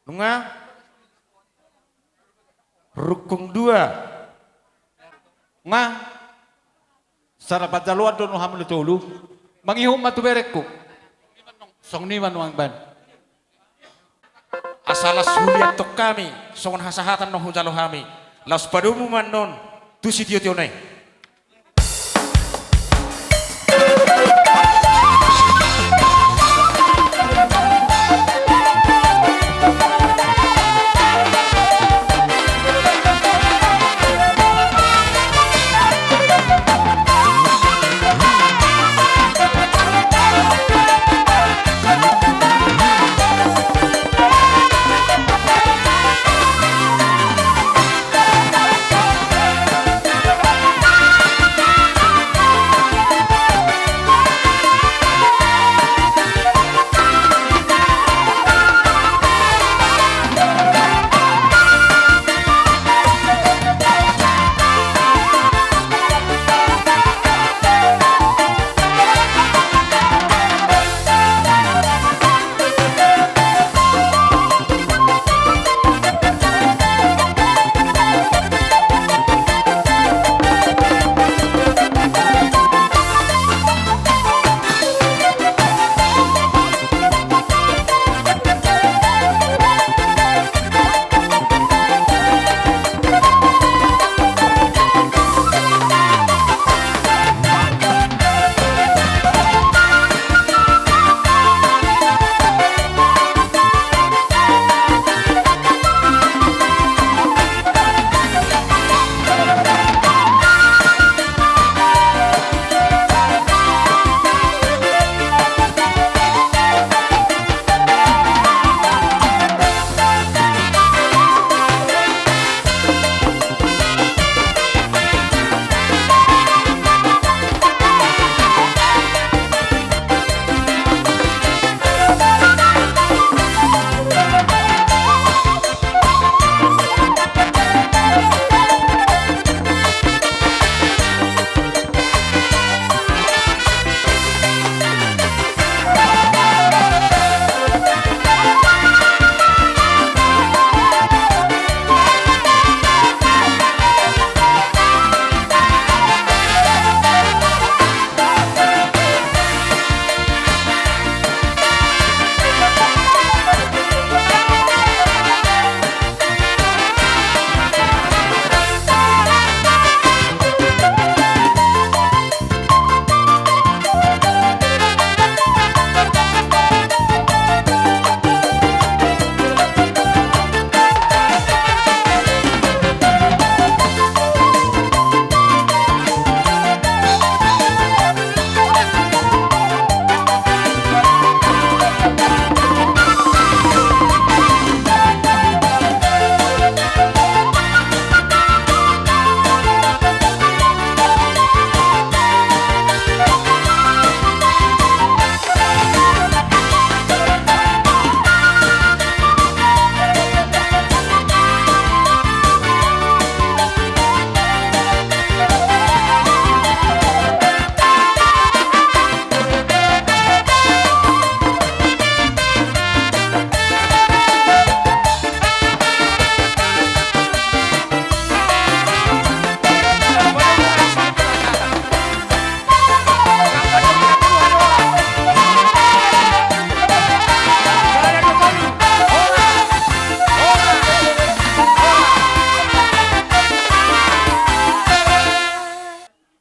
Nunga rukung dua nga sarapat jaluan doon hamil tulu mangihum matu berekku song ni manuang ban asalas huliat tok kami songon hasahatan no hujalo kami las padumu manon tu sitio tionai.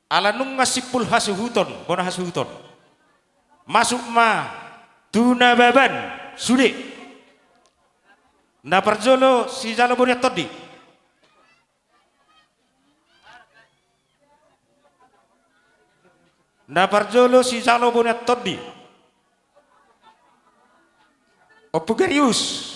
Alanung ngasipul hasuhuton, bona hasuhuton. Masuk ma tuna baban sude. Na parjolo si jalo bonya todi. Na parjolo si jalo bonya todi. Opugarius.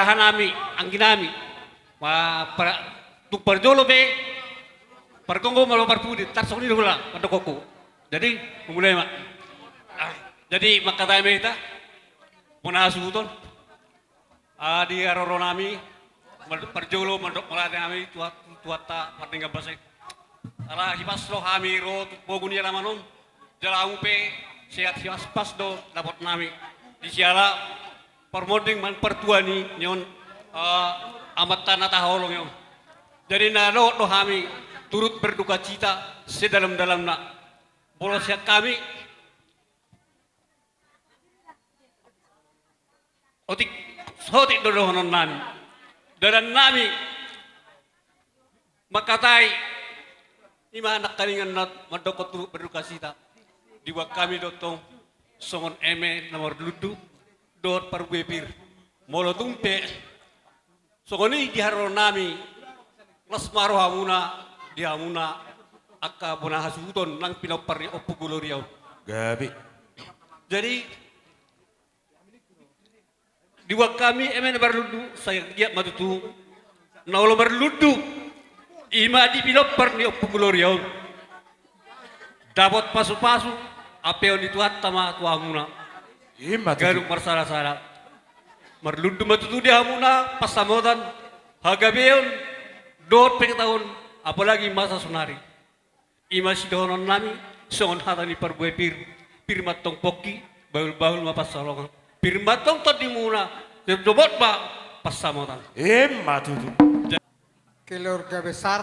dahanami ang ginami tu perjolo be perkonggo malo parpudi tarsoni hula padokoko jadi mulai mak jadi makatay kita punasuton di aroro nami perjolo mandok malade nami tuata patinga basek ala hibaslo hamiro boguni lamanon jalau pe sehat hias pas do dapat nami di siala permoding man pertuani nyon amat tanah taholong yon jadi nalo do kami turut berduka cita sedalam-dalamna bolosnya kami otik sotik dodohonon nami dan nami makatai ima anak kalingan nat madokot turut berduka cita diwak kami dotong songon eme nomor ludu dot parbuepir molo tumpe songoni diharo nami lasmaro hamuna dihamuna akka bona hasuton nang pinoparni oppu gloriau gabi jadi diwak kami eme barludu saya giat matutu naulo barludu ima di pinoparni oppu gloriau dapat pasu-pasu apeo di tuat tama tuamuna garuk marsara-sara marlundu matutu dia hamuna pasamotan hagabeon dot tahun apalagi masa sunari ima sidonon nami songon hatani parbuepir pirmatong poki baul-baul mapas salongan pirmatong tadi muna dobot ba pasamotan matutu keluarga besar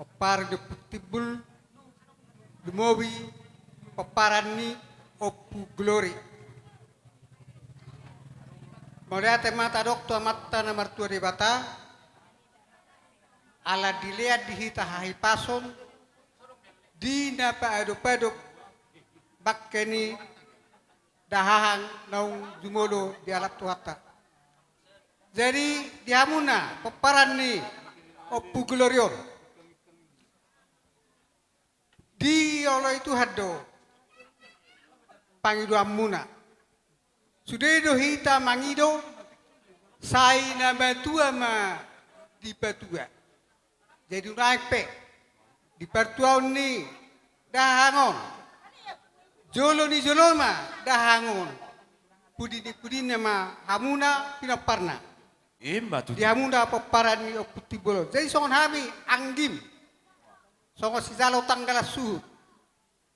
Opar de Putibul Dumowi Paparani Oppu Glory Moriate mata dokto matta na martua di bata ala dilihat dihita hahi pason di napa aduk-aduk bakkeni dahahang naung jumolo di alat tuata jadi dihamuna Paparani Oppu Glorion di Allah itu hado pangido amuna sudedo hita mangido sai na batua ma di batua jadi naik di pertuan ni dahangon jolo ni jolo ma dahangon pudini ma hamuna pinaparna matutu di hamuna paparan ni opputi bolo jadi songon hami anggim songon si jalo tanggala suhu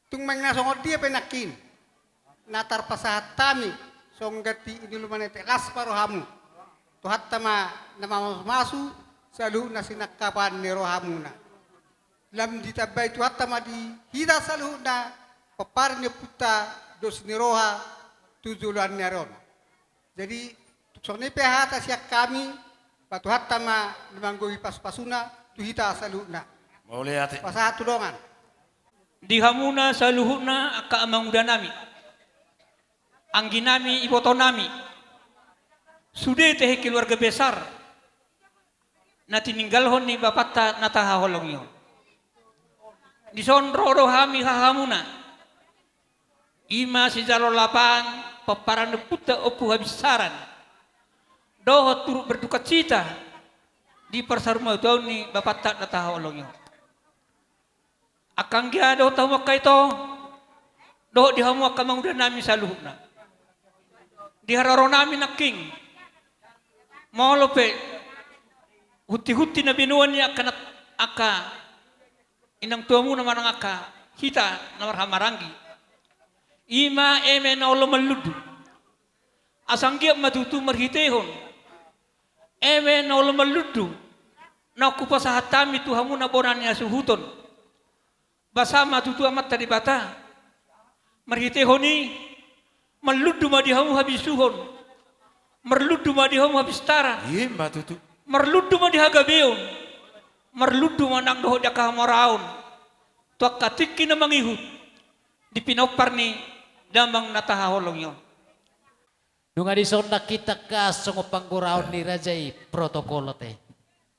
tung mengna songon dia penakin natar pasahat tami songgati ini lumanete las parohamu tuhat tama nama masu salu nasinak kapan nerohamuna lam ditabai tuhat tama di hida salu na paparnya puta dos neroha tujulan neron jadi songne pehata siak kami patuhat tama nemanggohi pas-pasuna tuhita salu na boleh ate pasahat tudongan dihamuna saluhuna aka amanguda nami angginami ibotonami sudah teh keluarga besar na tininggalhon ni bapata natahaholong yon disonroro hami hahamuna ima si jalo lapang paparan puta opu habisaran doho turut berduka cita di persaruma tahun ni bapata natahaholong yon akang gia doho tahu makai to doho dihamu akamang udah nami saluhna dihararo nami naking molope huti-huti na binuan niya kanat aka inang tuamu na marang aka hita na marhamarangi ima eme na ulo maludu asanggia matutu marhitehon eme na ulo maludu na kupasahatami tuhamu na bonan niya suhuton basama tutu amat tadi bata marhitehoni maludu madihamu habisuhon merludu madihamu habistara matutu merludu madihagabeon merludu manang doho jaka moraon tuak katiki na mangihut di pinopar ni damang natahaholong yon nung adison nakita ka songo pangguraon ni rajai protokolo teh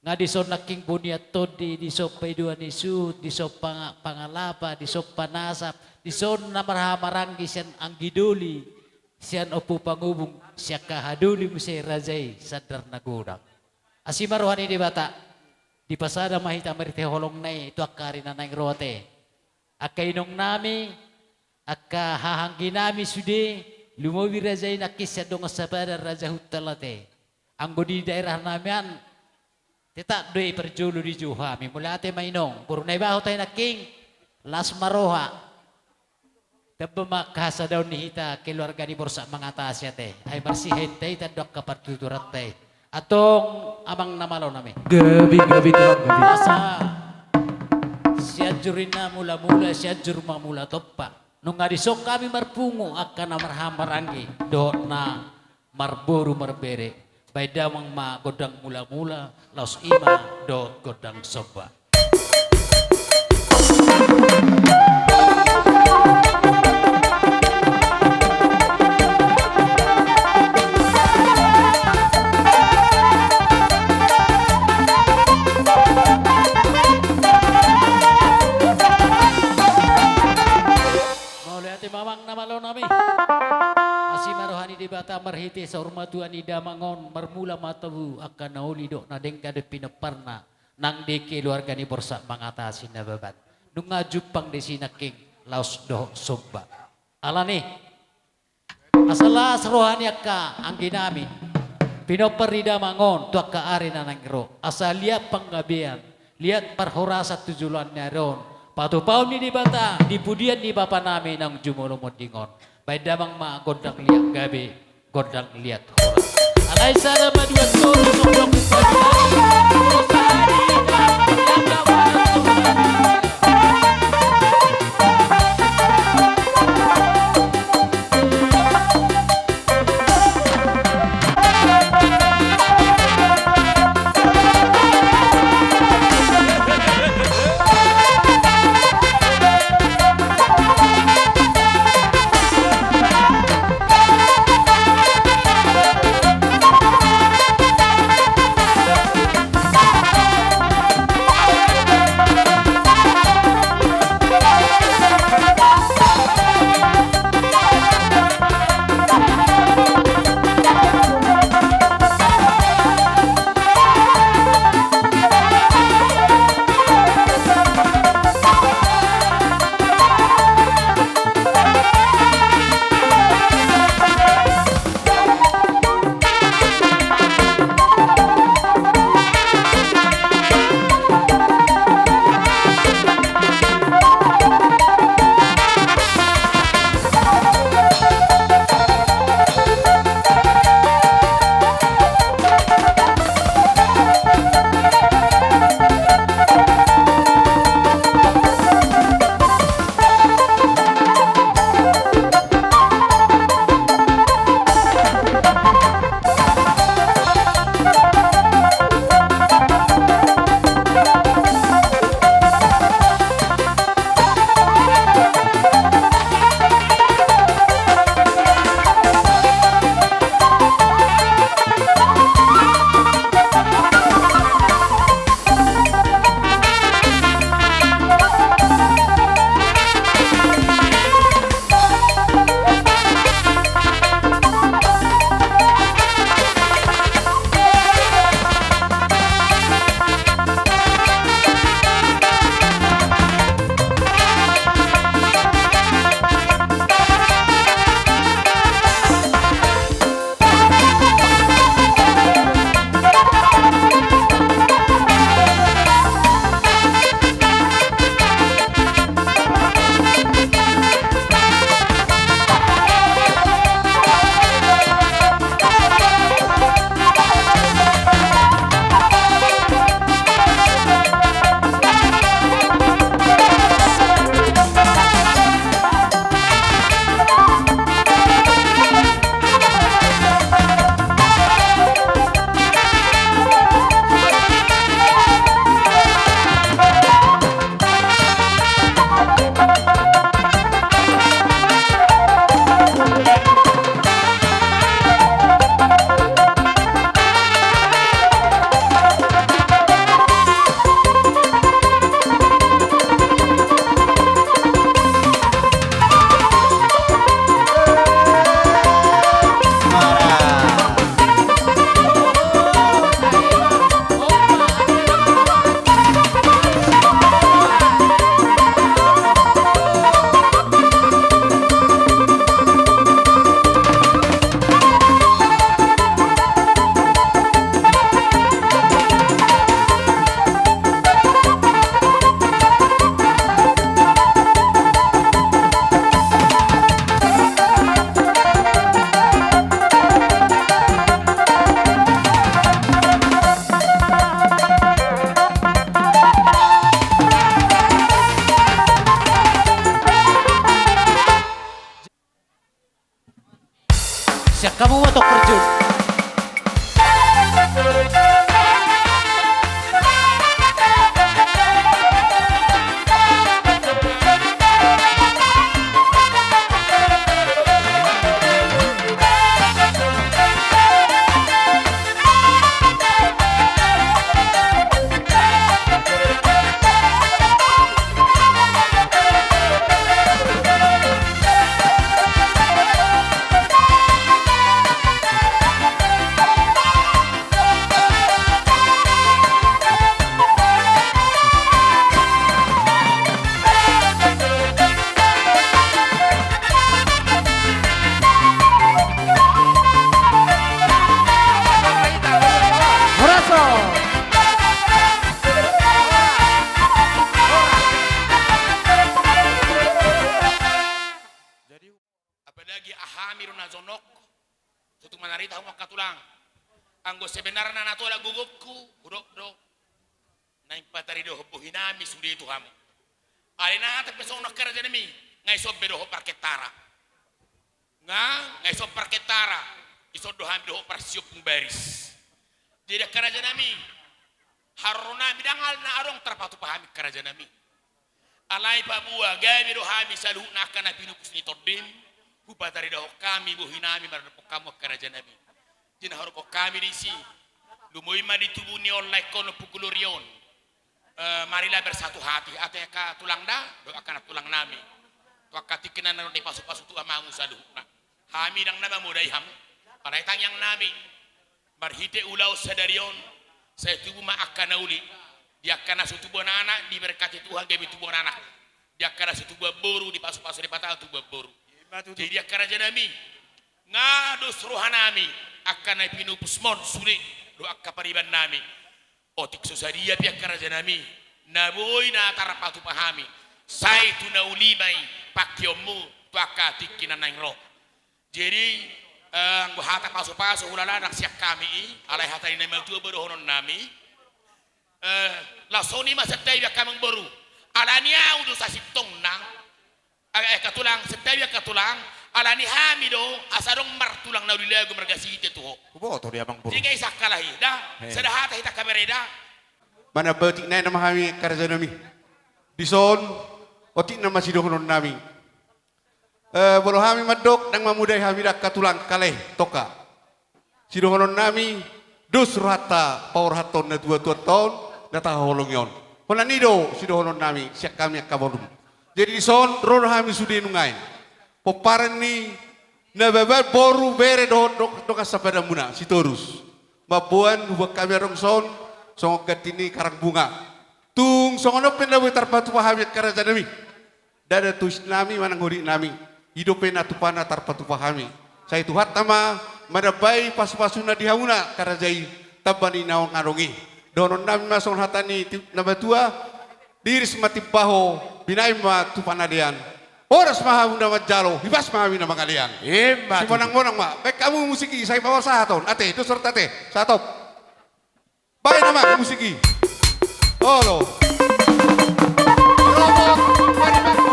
ngadison naking bunyat todi di sopa iduan isu di sopa pangalapa di sopa nasap di son namarhamaranggi sen anggiduli sian opo pangubung siya kahaduli mo si Rajay sadar na gudang. Asimaruhan di bata, di pasada mahita marite holong na ito akari na nang rote. Akainong nami, hahanggi nami sudi, lumawi Rajay na kisya dong sabada Raja Hutalate. Ang di daerah namin, tita doy perjulo di Juhami, mula ate mainong, puro na ibaho tayo na king, las maroha. Dapat daw ni hita keluarga ni Borsa mga tasya te. Ay marsihin te, tandok kapatuturat te. Atong amang namalo nami. Gabi tulang gabi. Asa siya jurin na mula-mula, siya jur mamula topa. Nung adisok kami marpungo, akka na marhamarangi. Do na marburu marbere. Bay damang godang mula-mula, laos ima do godang soba. Mamang namalo nami. Asimarohani di bata marhiti sa urmatuan ni damangon marmula matabu akan nauli do na dengka de pinaparna nang di keluarga ni Borsa mangatasin na babat. Nung ngajupang di sinaking laos do sobba. Alani. Asala sarohani akka ang ginami. Pinopari damangon tuak ka ari na nangro. Asal liat panggabian. Liat parhorasat tujulan na ron. Patupaw ni di bata, di pudian di bapa namin ang jumulumod dingon. Bay damang godang liat gabi, godang liat horas. Alay sana maduat ko, lusok-lok kamu mau tok terjun. apalagi ahamirun nazonok tutung manarita humok katulang anggo sebenarnya nato la gugupku huruk do naing patari do bohinami sudi itu hamu alena ta pesong nakara janami ngai sob bedo parketara ngai sob parketara iso do hamdo parsiup baris tidak karajanami haruna bidangal na arong terpatu pahami karajanami alai pabua gabi do hami salu nakana pinupus ni todim hubatari do kami bohinami marpo kamu karajanami jina harko kami disi lumoi ma ditubuni oleh kono pukulurion marilah bersatu hati ateka tulang da do akan tulang nami to akatikinan no di pasu-pasu tu amamu salu hami dang nama modai ham pada tanyang nami barhite ulau sadarion saya tubuh ma akan nauli dia kana sutubuh anak diberkati Tuhan gabi tubuh anak dia kana sutubuh boru di pasu-pasu di patah tubuh boru jadi dia karajanami ngados rohanami akan naik pinupus mon suri doa kapariban nami otik susadia pihak karajanami naboy na tarapatu pahami sai tu naulimai pakyomu tuaka tikinan naing roh jadi hata pasu-pasu ulala nak siak kami alai hata ini meltu berohonon nami lasoni masetai biak kamang boru alania udu sasitong nang katulang setai biak katulang alani hamido asarong martulang na ulilago margasi ite tuho Kubo to dia bang buru. jika isakalahi dah sedahata hita kamereda mana betik na nama kami karja nami dison otik nama sidohonon nami bolo kami madok nang mamudai kami dak katulang kaleh toka sidohonon nami dos rata power haton na 2 tahun data holongyon hola nido sidohonon nami siak kami akabodum jadi dison ron kami sudi nungain poparan ni nababal boru bere do kasapada muna sitorus mabuan hubak kami rongson songok gatini karang bunga tung songono pendawi tarpatu pahamit karaja nami dada tuis nami manang huri nami hidupena tupana tarpatu pahami saya tuhat tama madabai pas-pasuna dihauna karajai tabani naong arongi donon nami masong hatani nabatua diris mati paho binai ma tupanadean oras mahamunda majalo hibas mahami na magalian si monang-monang ma baik kamu musiki saya bawa sahaton ate itu serta ate satop baik nama musiki halo robot pariban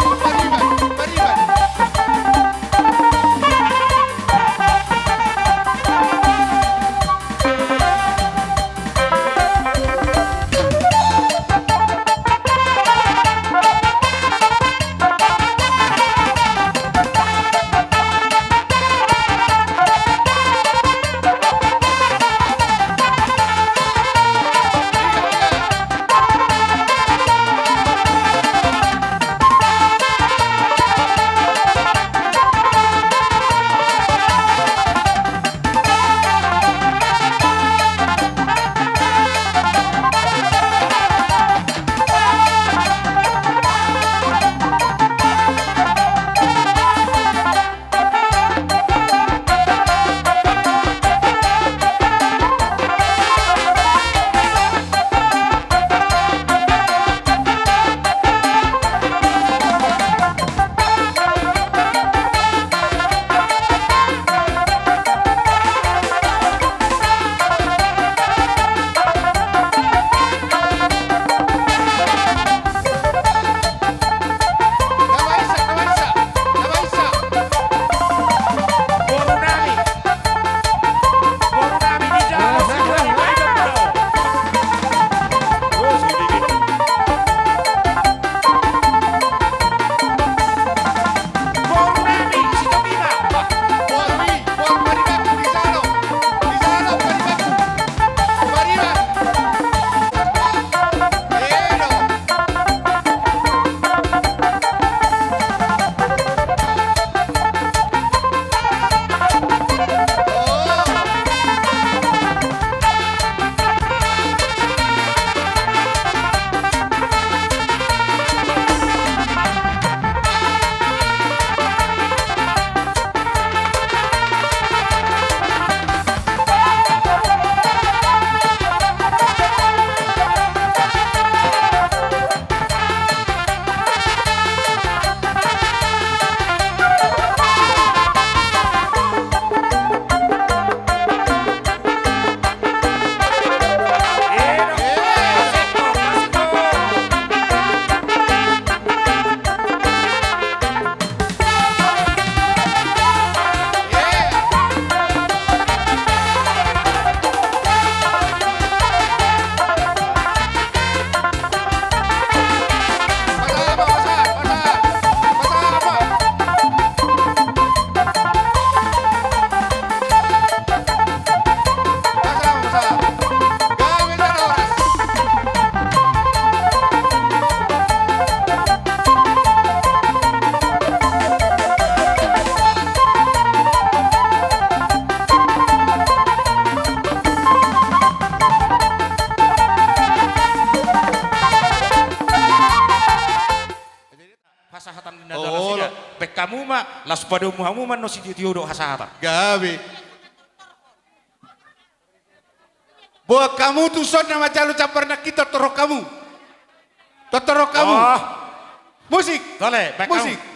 hasahatan Oh, oh, sida. Pek kamu ma las pada muhamu man no si tiudo hasahatan. Gabi. Buat kamu tuh son nama jalu campur nak kita torok kamu. Torok kamu. Oh, Musik. tole, pek Musik. kamu.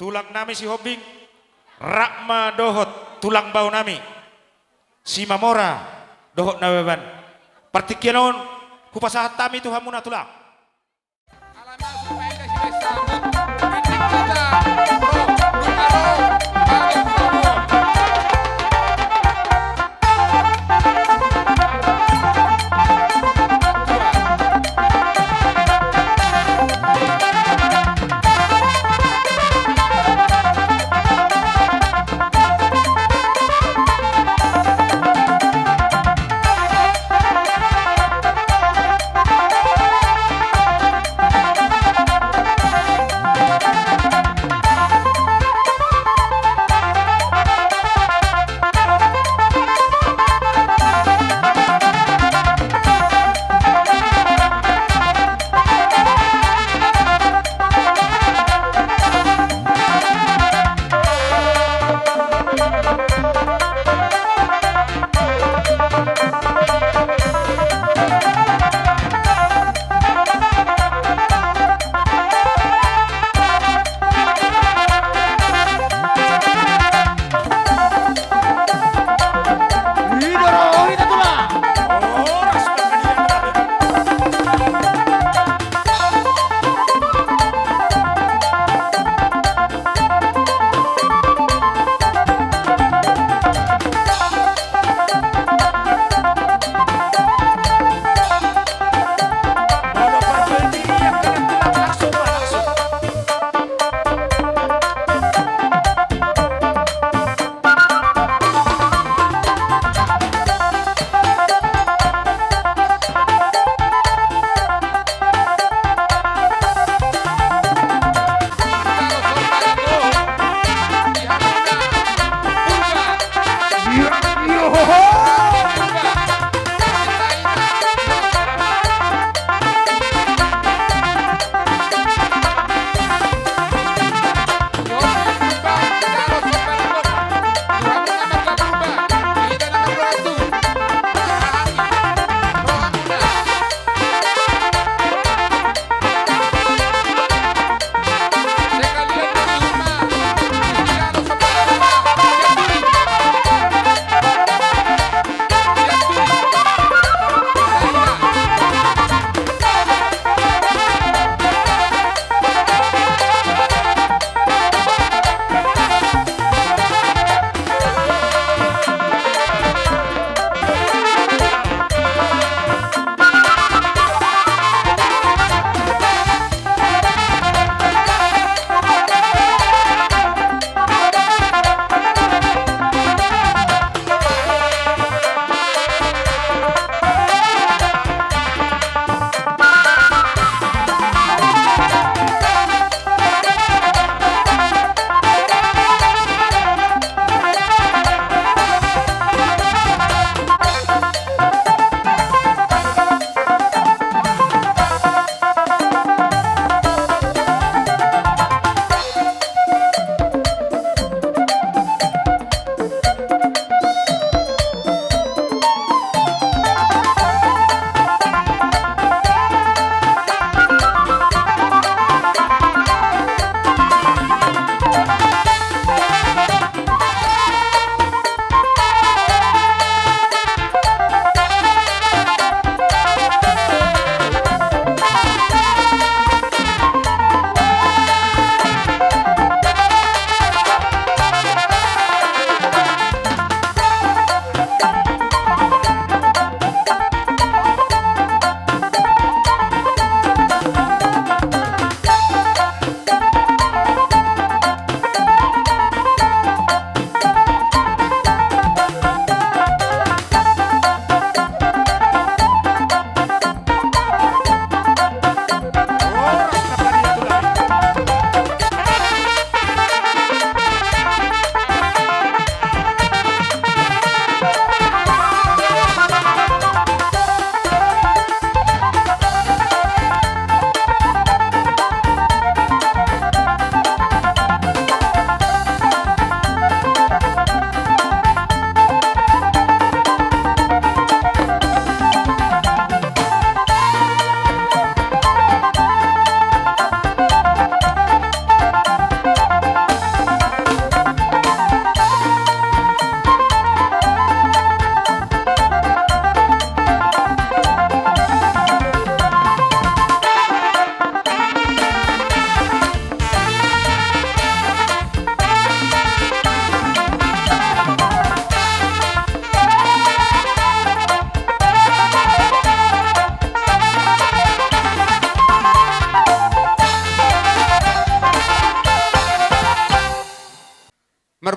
Tulang nami si Hobing, Rakma dohot, tulang bau nami, si Mamora dohot naweban. Partikianon, hupasahat tami tuhan muna tulang.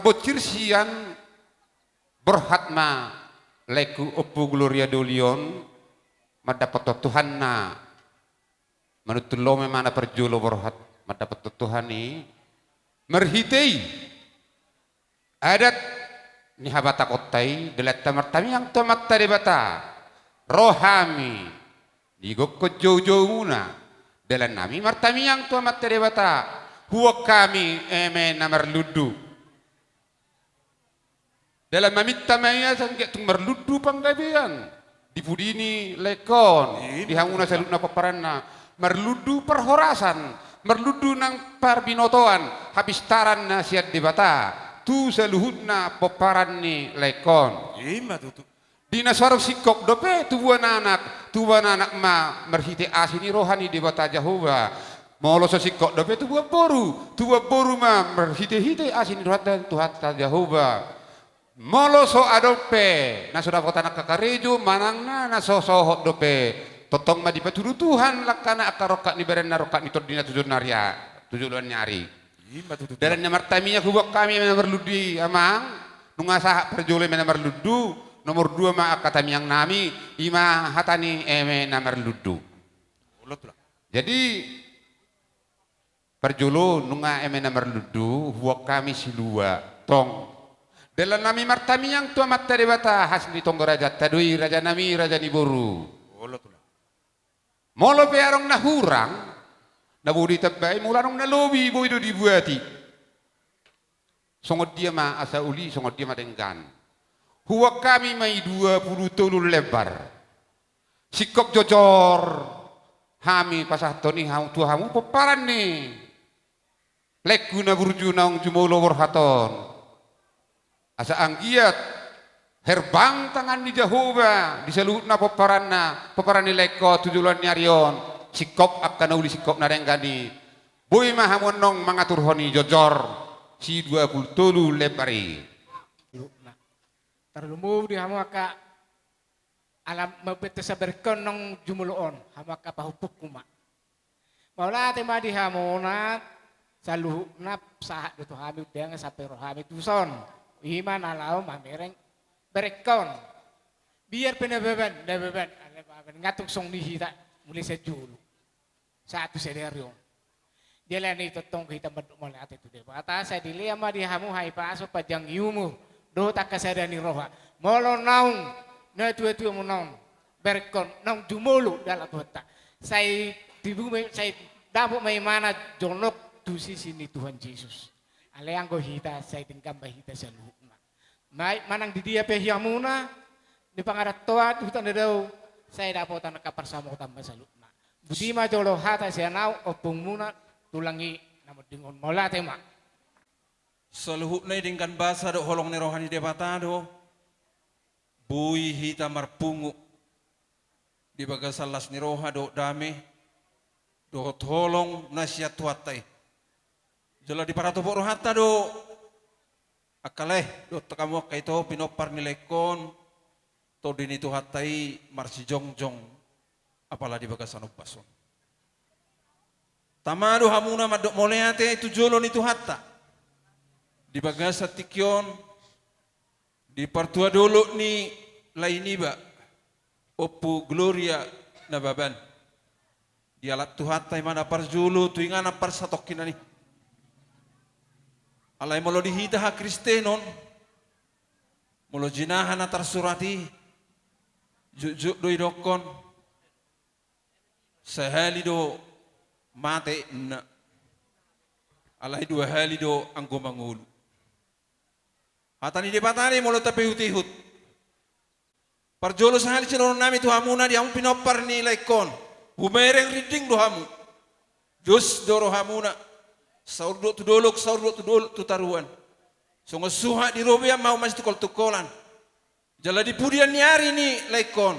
bocir sian berhatma leku opu gloria dolion mendapat Tuhan na menurut lo memang perjulo berhat mendapat Tuhan ni merhitei adat ni habata kotai delat tamartami yang tomat tadi bata rohami digok ko jojo muna dalan nami martami yang tomat tadi bata huwa kami na merludu dalam mamit tamaya sangke tung merludu panggabean di pudini lekon di hanguna salutna paparanna merludu perhorasan merludu nang parbinotoan habis taran na siat di bata tu saluhutna paparan ni lekon Ima tutu. dina sarok sikok dope tubuan anak ma merhite asini rohani di bata Jehovah molo so sikok dope tubuan boru ma merhite asini rohani Tuhan Jehovah molo so adope na sudah kota nak kakarejo manang na so sohot dope totong ma dipaturu Tuhan lakana akarokat ni berena rokat ni tordina tujuan nyari Ima tutu. dalam martaminya kubak kami nomor ludi amang nungasah perjole nomor ludu nomor 2 ma kata yang nami ima hatani nomor ludu Ulot lah. jadi perjolo nunga nomor ludu huwak kami silua tong dalam nami martami yang tua mata debata hasli tong raja tadui raja nami raja niboru Ulot lah. molo pearong na hurang na budi tabay mularong na lobi boy do dibuati songod dia ma asa uli songod dia ma denggan huwa kami may 20 tulul lebar sikok jojor hami pasah toni hamu tuhamu peparan ni leku na burju naung jumolo warhaton asa anggiat herbang tangan di Jehovah diselut na peparan ni leko tujulan nyarion sikop akan uli sikop narenggani boy mahamon nong mangatur honi jojor si 20 tulu lepari terlumur di hamu aka alam mabete saberkon nong jumuloon hamu aka pahupuk kuma maula tema di hamona saluh nap sahat do hami dengan sampai rohami tuson iman alau mamereng berekon biar penebeban ngatuk song dihita mulai sejulu satu sederio dia lain itu tong kita berdua mulai ati itu debata saya dilihat mah dia hamu hai paso pajang yumu do tak kasadani roha molo naung na tua mu naung berkon naung jumolo dalam tuata saya dibumi saya dapat mai mana jonok tu sini Tuhan Yesus ale anggo hita saya tingkam bahita saluhna mai manang di dia pehiamuna di pangarat toa hutan dedau saya dapat tanah kapar sama tambah saluhna Budima jolo hata sianau opung muna tulangi namun dingon mola tema. Saluhut na dengan bahasa do holong ni rohani debata do bui hita marpungu di bagasalas ni roha do dame do tolong nasihat tuatai. Jala di para tobok rohata do akaleh do tekamu kaito pinopar nilekon to dini tuhatai marsi jongjong apalah di bagasan upason. Tamado hamuna madok moleate itu jolon itu hatta. Di bagasa tikyon di partua dolo ni lainiba opu gloria nababan. Di alat tu hatta mana parjulu tu ingana par satokinani. Alai molo dihita ha Kristenon. Molo jinahan atar surati. Juk doi dokon. Sehali do mate na alai 2 hali do anggo mangulu hatani debatani molo tapi hutihut parjolo sehali cilonon nami tu hamuna di hamu pinopar ni laikon humereng riding do hamu jos doro hamuna saur do tu dolok saur do tu dolok tu taruan songo suha di robia mau mas tukol-tukolan jala di pudian nyari ni laikon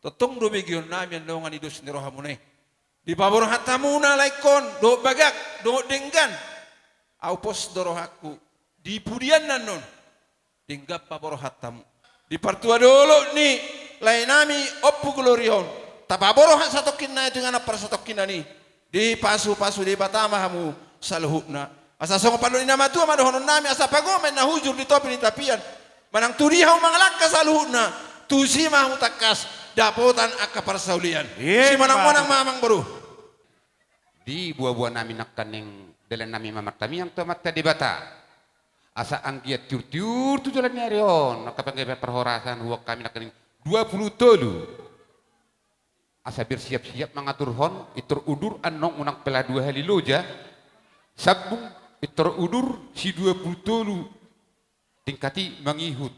totong do begion nami yang dongan idos ni rohamune di pabor hatamuna laikon do bagak do denggan au pos dorohaku di pudian nanon denggap pabor hatamu di partua dolo ni lain nami oppu glorion tapaboro hat satokin na dengan apa satokin ni di pasu di batama hamu saluhna Asa songo palo ni nama tua madohonon nami asa pagomen na hujur di topi ni tapian. Manang turihaw mangalaka sa luhuna. Tusi mahu takas dapotan aka parsaulian. Si manang-manang mamang baru. Di buah-buah nami nakaning dalan nami mamatami yang tomat tadi bata. Asa anggiat tiur-tiur tu jalan nyarion. Nakapanggai perhorasan huwag kami nakaning 20 tolu. Asa bersiap-siap mengatur hon itur udur anong unang pela 2 hali loja. Sabung itur udur si 20 tolu tingkati mangihut.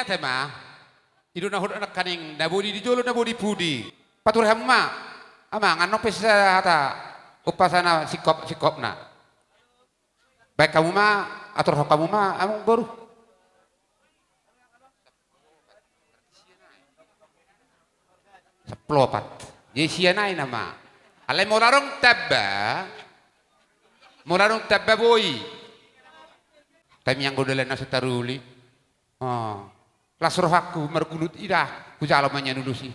Tema idu na hodok kaning nabodi di jolo nabodi pudi patur hamma amang ano pesa hata upasana sikopna baik kamu mah atur kamu mah amang baru seplopat yesianai nama alai molarong tabba boy tapi yang godalan nasi taruli lasroh aku mergulut idah hujalan menulusi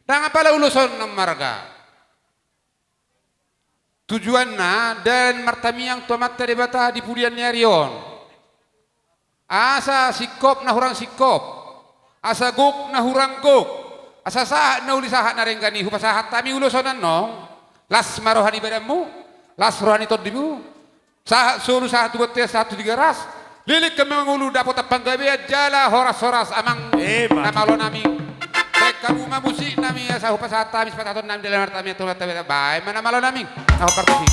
dan apalah uluson marga tujuanna dan martami yang tomat tadi bata di pudian nyarion asa sikop na hurang sikop asa gok na hurang gok asa sahat na uli sahat na renggani hupasahat tami ulusonan nong las marohani badamu las rohani todimu sahat solu sahat dua tes satu tiga ras lilik kami mengulu dapat panggabe jala horas amang nama lo nami baik kamu mah musik nami asa hupasahat tami sepataton nami dalam artami atau tabe baik mana malo nami aku kartofi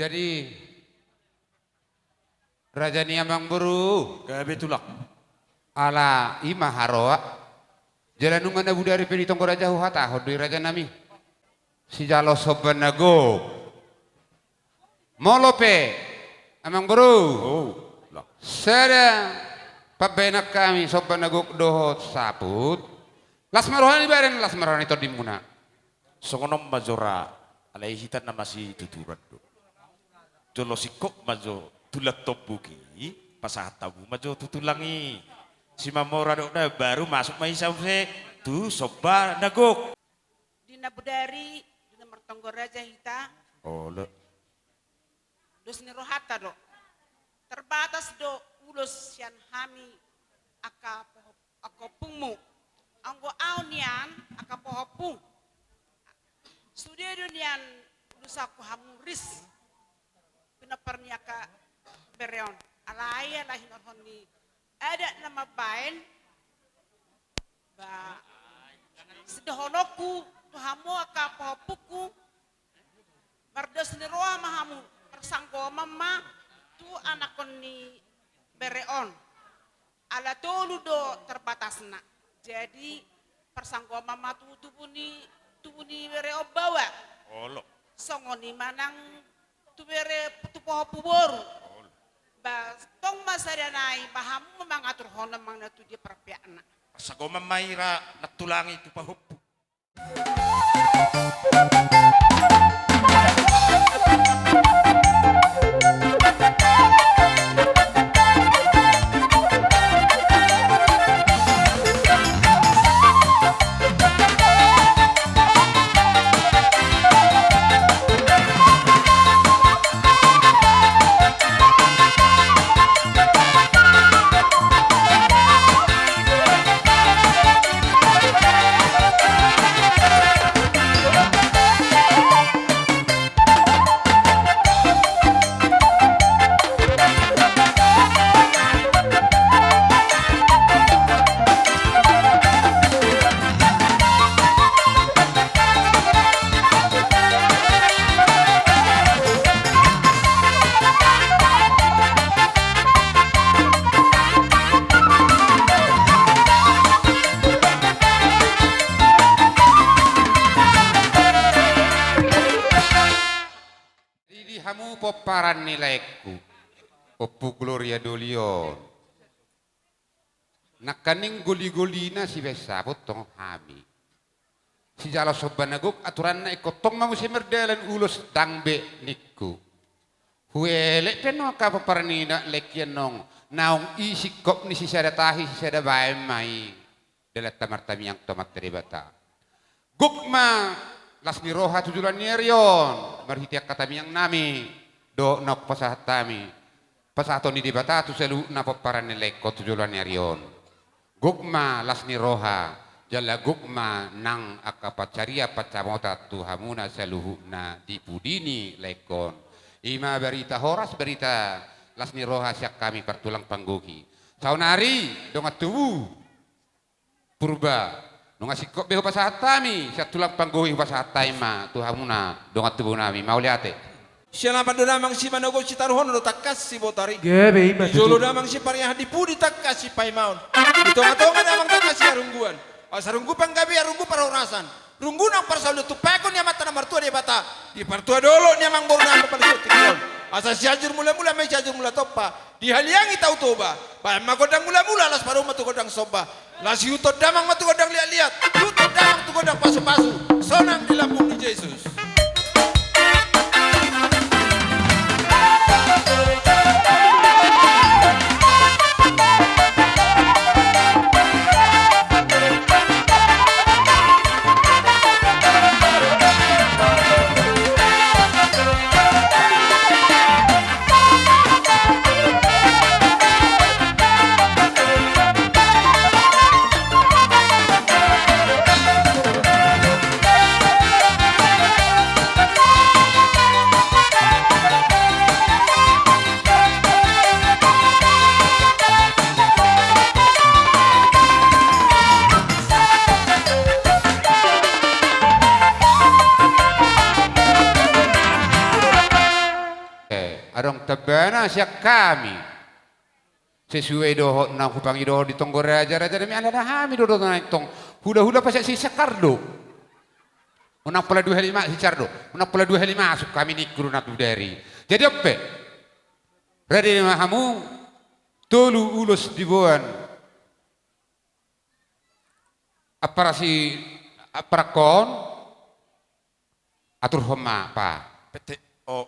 Jadi Raja Niamang Buru Gabe tulak. ala ima haroa jalanungan na budari penitong ko raja huhata hodoi raja nami si jalo soban nago molope amang Buru sada pabenak kami soban nago dohot saput las marohani baren las marohani to dimuna Songonom majora alai hitan na masih tuturan do. Jolo sikok majo tulat tobuki pasahat tabu majo tutulangi. Si Mamora do na baru masuk mai samse tu soba nagok. Dina budari dina mertonggo raja hita Oh lo. dos ni rohata do. Terbatas do ulos sian hami aka pungmu. Anggo aunian aka pohopung. Studio nian lusaku hamuris. Pinaparniaka bereon. Alaya lahin orhoni. Ada nama bain ba sedaholoku tuhamu aka pohopuku mardas ni roa mahamu persangko mama tu anakon ni bereon ala tolu do terbatasna jadi persangko mama tu tubuni bereo bawa Olo. songoni manang tu bere tu pohopu boru ba tong masadanai bahamu mengatur honam mang natu dia perpiakna. Sago mamaira natulangi tu pahupu. Hamu poparan nilaiku opu gloria dolion nakaning goli-golina si besa potong hami si jalo soban naguk aturan na ikotong mamu si merdelan ulos dangbe niku huele peno ka poparan nina lekian nong naong isi kop ni si sada tahi si sada bae mai delat tamartami yang tomat teribata gukma las ni roha tujulan nierion marhitiak katami yang nami do nok pasahatami pasahaton di dibata tu selu na paparan ni leko tujulan nierion gukma las ni roha jala gukma nang akapacaria pacamota tu hamuna seluhu na dipudini lekon ima berita horas berita las ni roha siak kami pertulang pangguki saunari dongat tubuh purba nunga sikop beho pasahatami sa tulang pangguhi pasahatai tu hamuna dongat tubuh nami mau liate Siya naman doon namang si Manogo si Taruhon do takkas si Botari. Gabe iba. Jolo namang si Pariyah di Pudi takkas si Paimaon. Ito nga nga namang takkas si Arungguan. Sa runggu pang gabi arunggu para orasan. Runggu nang parsalu tupeko niya mata na martua di bata. Di partua dolo niya mang boro na papalit tingol. Asa si ajur mula-mula may si ajur mula topa. Di haliang itaw toba. Pa magodang mula-mula las paru matugodang soba. Las yutod damang matugodang liat-liat. Yutod damang tugodang pasu-pasu. Sonang di lambung ni Jesus. Adong tabana siak kami. Sesuai doho na kupangi doho di tonggo raja demi anda hami doho na tong. Hula pasal si sakardo. Unang pala 25 si Cardo. Unang pala 25 masuk kami ni kuruna tu dari. Jadi apa? Radi mahamu tolu ulus dibuan. Aparakon atur homa pa. Pete o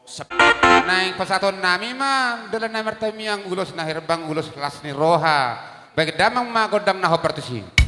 Naing pasaton nami mah dalam nama tami yang ulos na herbang ulos kelas ni roha. Baik damang magodang na hopartusi.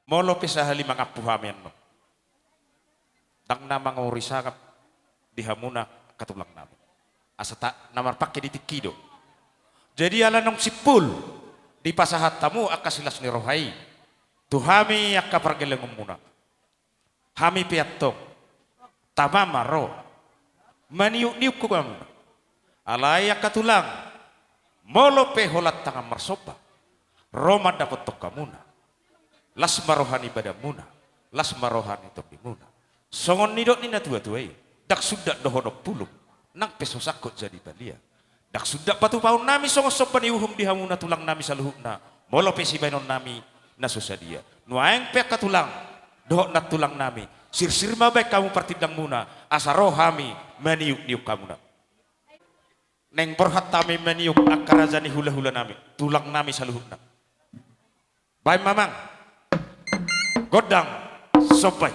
Molo pisahali mga puhamen mo. Dang na mga urisakap di hamuna katulang namin. Asata namarpake di tikido. Jadi ala nung sipul di pasahat tamu akasilas ni rohai. Tuhami akapargelengum muna. Hami piatong. Tamama ro. Maniuk-niuk ko kami. Alaya katulang. Molo peholat tangan marsopa. Roma dapat tok kamuna. Las marohani badamuna, las marohani topimuna. Songon nidok nina tua-tuai, dak sudak dohodok pulung, nang peso sakot jadi balia. Dak sudak batu paun nami songon sopan iuhum dihamuna tulang nami saluhukna, molo pesi bainon nami nasusadia. Nuaeng pek katulang, dohok na tulang nami, sir-sir mabek kamu partidang muna, asa rohami maniuk-niuk kamuna. Neng berhat tami maniuk akarazani hula-hula nami, tulang nami saluhukna. Baik mamang. Godang sopai.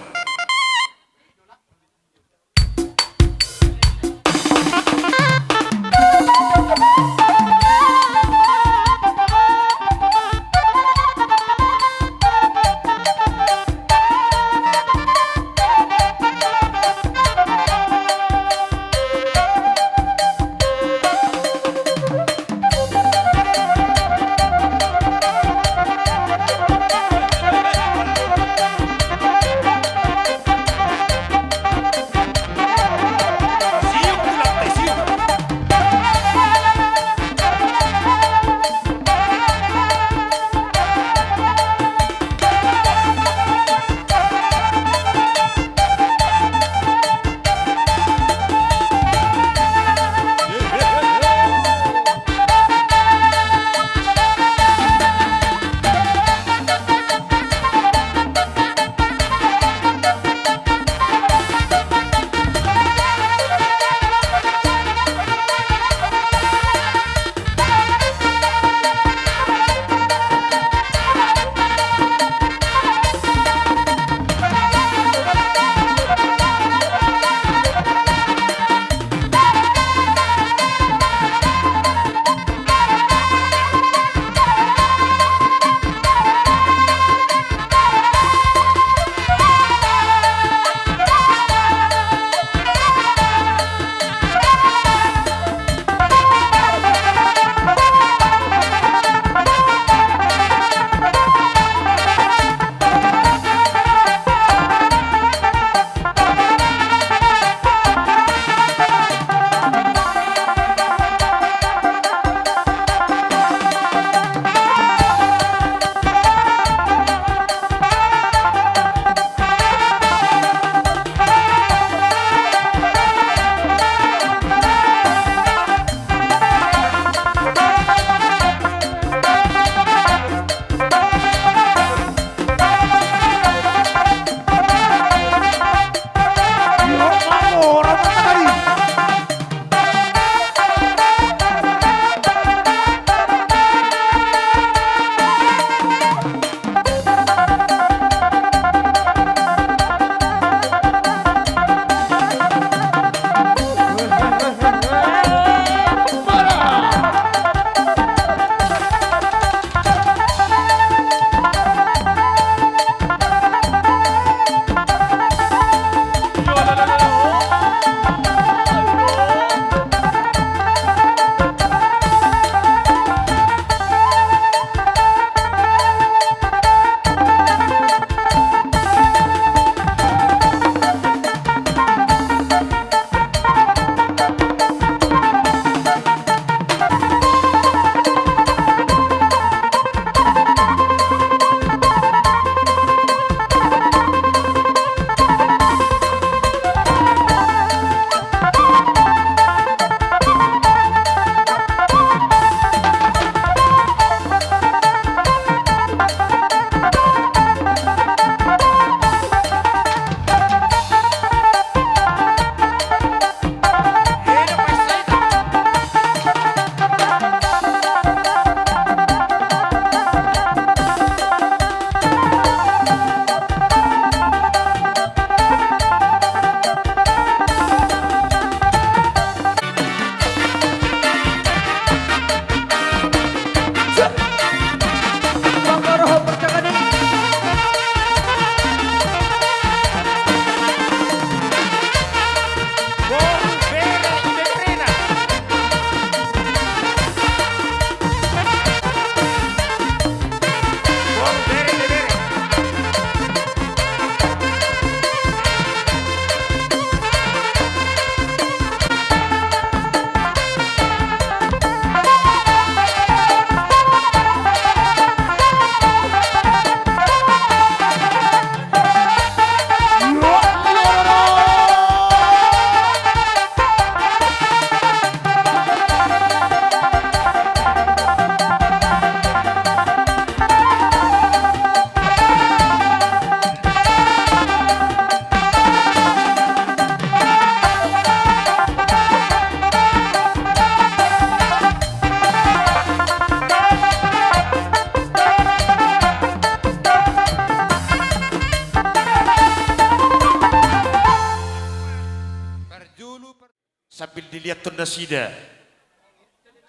dilihat tunda sida.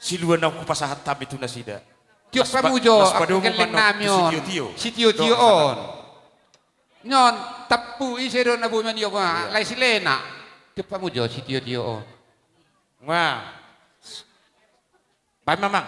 Siluan aku pasahat tami tunda sida. Tiok pamujo aku keleng namion. Sitio-tio on. Nyon tapu isero na buman yo ba lai silena. Tiok pamujo sitio-tio on. Wah. Pai mamang.